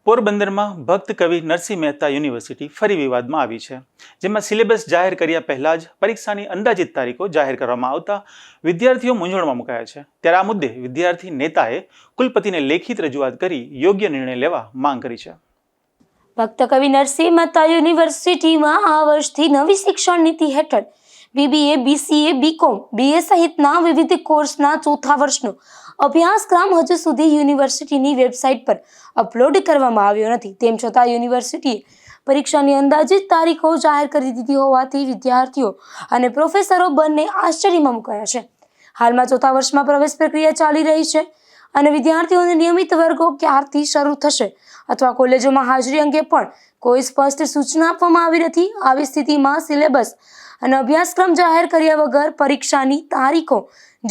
પોરબંદરમાં ભક્ત કવિ નરસિંહ મહેતા યુનિવર્સિટી ફરી વિવાદમાં આવી છે, જેમાં સિલેબસ જાહેર કર્યા પહેલા જ પરીક્ષાની અંદાજિત તારીખો જાહેર કરવામાં આવતા વિદ્યાર્થીઓ મૂંઝવણમાં મુકાયા છે। ત્યારે આ મુદ્દે વિદ્યાર્થી નેતાએ કુલપતિને લેખિત રજૂઆત કરી યોગ્ય નિર્ણય લેવા માંગ કરી છે। ભક્ત કવિ નરસિંહ મહેતા યુનિવર્સિટીમાં આ વર્ષથી નવી શિક્ષણ નીતિ હેઠળ BBA, BCA, BCom, BA સહિતના વિવિધ કોર્સના ચોથા વર્ષનો અભ્યાસક્રમ હજુ સુધી યુનિવર્સિટીની વેબસાઇટ પર અપલોડ કરવામાં આવ્યો નથી। તેમ છતાં યુનિવર્સિટીએ પરીક્ષાની અંદાજિત તારીખો જાહેર કરી દીધી હોવાથી વિદ્યાર્થીઓ અને પ્રોફેસરો બંને આશ્ચર્યમાં મુકાયા છે। હાલમાં ચોથા વર્ષમાં પ્રવેશ પ્રક્રિયા ચાલી રહી છે અને વિદ્યાર્થીઓને નિયમિત વર્ગો ક્યારથી શરૂ થશે અથવા કોલેજોમાં હાજરી અંગે પણ કોઈ સ્પષ્ટ સૂચના આપવામાં આવી નથી। આવી સ્થિતિમાં સિલેબસ અને અભ્યાસક્રમ જાહેર કર્યા વગર પરીક્ષાની તારીખો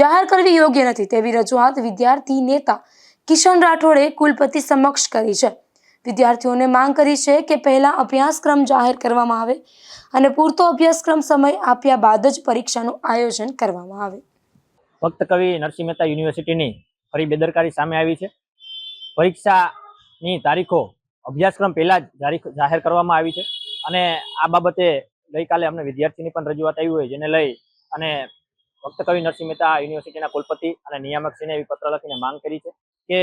જાહેર કરવી યોગ્ય નથી તેવી રજૂઆત વિદ્યાર્થી નેતા કિશન રાઠોડે કુલપતિ સમક્ષ કરી છે। વિદ્યાર્થીઓને માંગ કરી છે કે પહેલા અભ્યાસક્રમ જાહેર કરવામાં આવે અને પૂરતો અભ્યાસક્રમ સમય આપ્યા બાદ જ પરીક્ષાનું આયોજન કરવામાં આવે। ભક્ત કવિ નરસિંહ મહેતા યુનિવર્સિટીની ફરી બેદરકારી સામે આવી છે। પરીક્ષાની તારીખો અભ્યાસક્રમ પહેલા જ જાહેર કરવામાં આવી છે અને આ બાબતે ગઈકાલે અમને વિદ્યાર્થીની પણ રજૂઆત આવી હોય, જેને લઈ અને ભક્ત કવિ નરસિંહ મહેતા યુનિવર્સિટીના કુલપતિ અને નિયામકશ્રીને એવી પત્ર લખીને માંગ કરી છે કે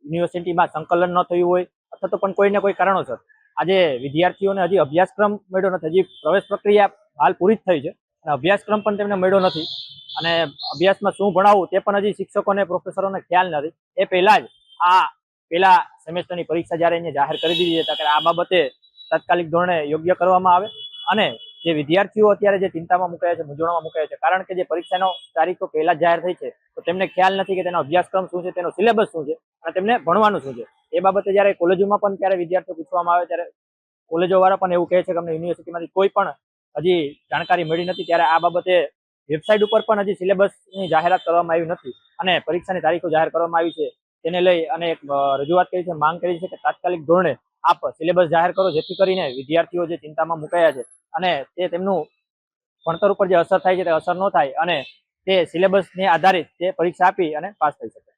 યુનિવર્સિટીમાં સંકલન ન થયું હોય અથવા તો પણ કોઈને કોઈ કારણોસર આજે વિદ્યાર્થીઓને હજી અભ્યાસક્રમ મળ્યો નથી, હજી પ્રવેશ પ્રક્રિયા હાલ પૂરી જ થઈ છે અને અભ્યાસક્રમ પણ તેમને મળ્યો નથી અને અભ્યાસમાં શું ભણાવવું તે પણ હજી શિક્ષકોને પ્રોફેસરોને ખ્યાલ નથી। એ પહેલા જ આ પહેલા સેમેસ્ટરની પરીક્ષા જ્યારે એને જાહેર કરી દીધી હતી, આ બાબતે તાત્કાલિક ધોરણે યોગ્ય કરવામાં આવે અને જે વિદ્યાર્થીઓ અત્યારે જે ચિંતામાં મુકાયા છે, મૂંઝવણમાં મુકાયા છે, કારણ કે જે પરીક્ષાનો તારીખો પહેલા જાહેર થઈ છે તો તેમને ખ્યાલ નથી કે તેનો અભ્યાસક્રમ શું છે, તેનો સિલેબસ શું છે અને તેમને ભણવાનું શું છે। એ બાબતે જ્યારે કોલેજોમાં પણ ત્યારે વિદ્યાર્થીઓ પૂછવામાં આવે ત્યારે કોલેજો વાળા પણ એવું કહે છે કે અમને યુનિવર્સિટીમાંથી કોઈ પણ હજી જાણકારી મળી નથી। ત્યારે આ બાબતે વેબસાઇટ ઉપર પણ હજી સિલેબસની જાહેરાત કરવામાં આવી નથી અને પરીક્ષાની તારીખો જાહેર કરવામાં આવી છે, તેને લઈ અને એક રજૂઆત કરી છે, માંગ કરી છે કે તાત્કાલિક ધોરણે આપ સિલેબસ જાહેર કરો, જેથી કરીને વિદ્યાર્થીઓ જે ચિંતામાં મુકાયા છે અને તે તેમનું ભણતર ઉપર જે અસર થાય છે તે અસર ન થાય અને તે સિલેબસને આધારિત તે પરીક્ષા આપી અને પાસ થઈ શકે।